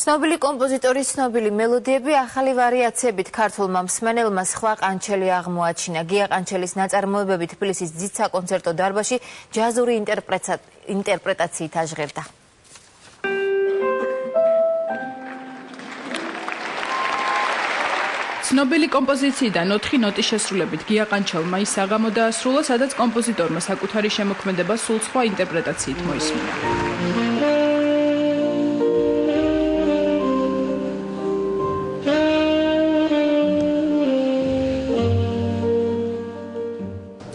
ცნობილი კომპოზიტორის ცნობილი მელოდიები ახალი ვარიაციებით ქართულმა მსმენელმა სხვა ყანჩელი აღმოაჩინა. გია ყანჩელის ნაწარმოებები თბილისის ძით საკონცერტო დარბაზში ჯაზური ინტერპრეტაციით აჟღერდა. ცნობილი კომპოზიციიდან 4 ნოტის შესრულებით გია ყანჩელმა ის საღამო დაასრულა, სადაც კომპოზიტორმა საკუთარი შემოქმედება სულ სხვა ინტერპრეტაციით მოისმინა.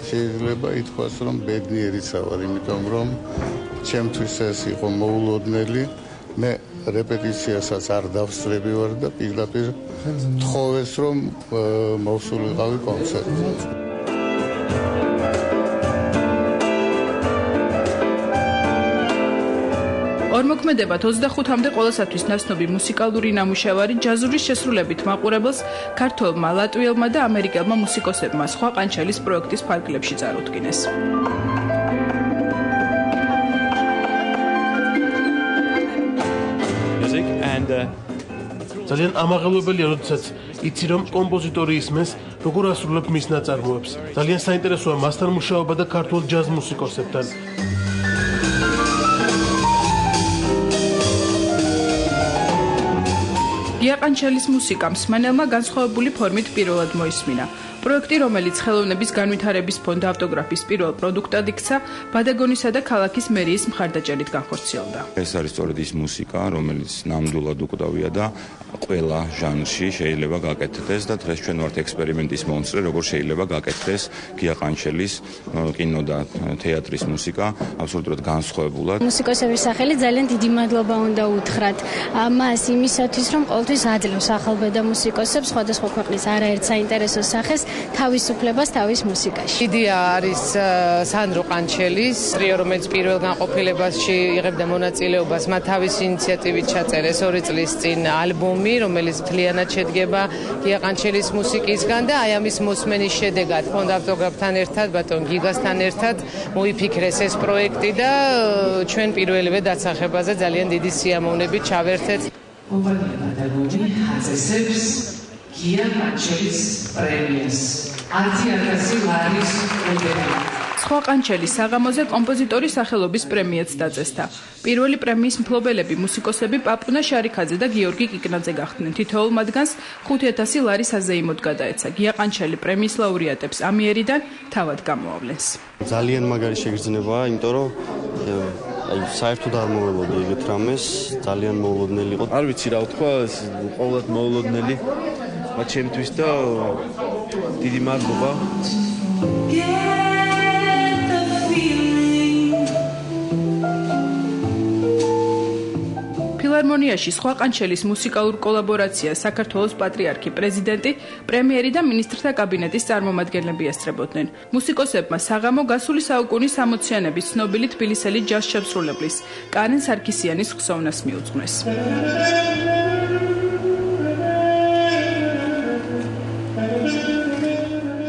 შეიძლება ითქვას, რომ ბედნიერიც ვარ, იმიტომ რომ ჩემთვის ეს იყო მოულოდნელი. მე რეპეტიციასაც არ დავსწრები ვარ და პირდაპირ თხოვეს, რომ მოვსულიყავი კონცერტზე. ორმოქმედებად 25-მდე ყოველსათვის ნაცნობი მუსიკალური ნამუშევარი ჯაზურის შესრულებით მაყურებელს ქართველმა, ლატვიელმა და ამერიკელმა მუსიკოსებმა სხვა ყანჩელის პროექტის ფარგლებში წარუდგინეს. ძალიან ამაღელვებელია, როდესაც იცი, რომ კომპოზიტორი ისმენს, როგორ ასრულებ მის ნაწარმოებს. ძალიან საინტერესოა მასთან მუშაობა და ქართულ ჯაზ მუსიკოსებთან. გია ყანჩელის მუსიკა მსმენელმა განსხვავებული ფორმით პირველად მოისმინა. პროექტი, რომელიც ხელოვნების განვითარების ფონდ ავტოგრაფის პირველ პროდუქტად იქცა, ბადაგონისა და ქალაქის მერიის მხარდაჭერით განხორციელდა. ეს არის სწორედ ის მუსიკა, რომელიც ნამდვილად უკვდავია და ყველა ჟანრში შეიძლება გაკეთდეს და დღეს ჩვენ ვართ ექსპერიმენტის მონსტრე, როგორ შეიძლება გაკეთდეს გია ყანჩელის კინო და თეატრის მუსიკა აბსოლუტურად განსხვავებულად. მუსიკოსების სახელით ძალიან დიდი მადლობა უნდა უთხრათ მას იმისათვის, რომ ყოველთვის აძლევს ახალბედა მუსიკოსებს სხვადასხვა ქვეყნის არაერთ საინტერესო სახეს თავისუფლებას თავის მუსიკაში. იდეა არის სანდრო ყანჩელის, რომელიც პირველ განყოფილებაში იღებდა მონაწილეობას, მათ თავისი ინიციატივით ჩაწერეს 2 წლის წინ ალბომი, რომელიც მთლიანად შედგება გია ყანჩელის მუსიკისგან და აი ამის მოსმენის შედეგად ფონდ ავტოგრაფთან ერთად, ბატონ გიგასთან ერთად მოიფიქრეს ეს პროექტი და ჩვენ პირველივე დაცახებაზე ძალიან დიდი სიამოვნებით ჩავერთეთ. კომპანია ბადაგონი აწესებს გია ყანჩელის პრემიას 10,000 ლარის ორდენი. სხვა ყანჩელის საღამოზე კომპოზიტორის სახელობის პრემიაც დაწესდა. პირველი პრემიის მფლობელები მუსიკოსები პაპუნა შარიქაძე და გიორგი კიკნაძე გახდნენ. თითოეულ მათგანს 5,000 ლარის აზეიმოდ გადაეცა. გია ყანჩელი პრემიის ლაურეატებს ამიერიდან თავად გამოავლენს. ძალიან მაგარი შეგრძნებაა, იმიტომ რომ საერთოდ არ მოველოდი ეგეთ რამეს, ძალიან მოულოდნელი იყო. არ ვიცი რა ვთქვა, ყოველად მოულოდნელი, მაგრამ ჩემთვის და დიდი მადლობა. ფილარმონიაში სხვა ყანჩელის მუსიკალურ კოლაბორაციას საქართველოს პატრიარქი, პრეზიდენტი, პრემიერი და მინისტრთა კაბინეტის წარმომადგენლები ესწრებოდნენ. მუსიკოსებმა საღამო გასული საუკუნის 60-იანების ცნობილი თბილისელი ჯაზ შემსრულებლის კარენ სარქისიანის ხსოვნას მიუძღვნეს.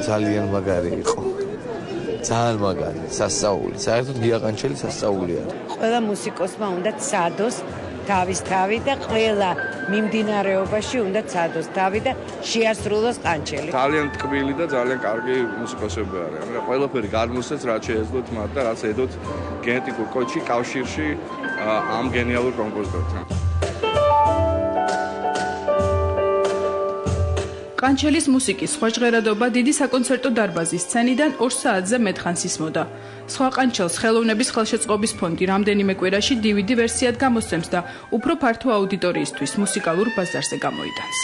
ძალიან მაგარი იყო. ძალიან მაგარი, სასწაული. საერთოდ გია ყანჩელი სასწაულია. ყველა მუსიკოსმა უნდა ცადოს თავის თავი და ყველა მიმდინარეობაში უნდა ცადოს თავი და შეასრულოს ყანჩელი. ძალიან ტკბილი და ძალიან კარგი მუსიკოსები არიან. ყველაფერი გადმოსცეს, რაც შეეძლოთ მათ და რაც ედოთ გენეტიკურ კოდში კავშირში ამ გენიალურ კომპოზიტორთან. ყანჩელის მუსიკის სხვა ჟღერადობა დიდი საკონცერტო დარბაზის სცენიდან 2 საათზე მეტხანს ისმოდა. სხვა ყანჩელს ხელოვნების ხელშეწყობის ფონდი რამდენიმე კვირაში DVD ვერსიად გამოსცემს და უფრო ფართო აუდიტორიისთვის მუსიკალურ ბაზარზე გამოიტანს.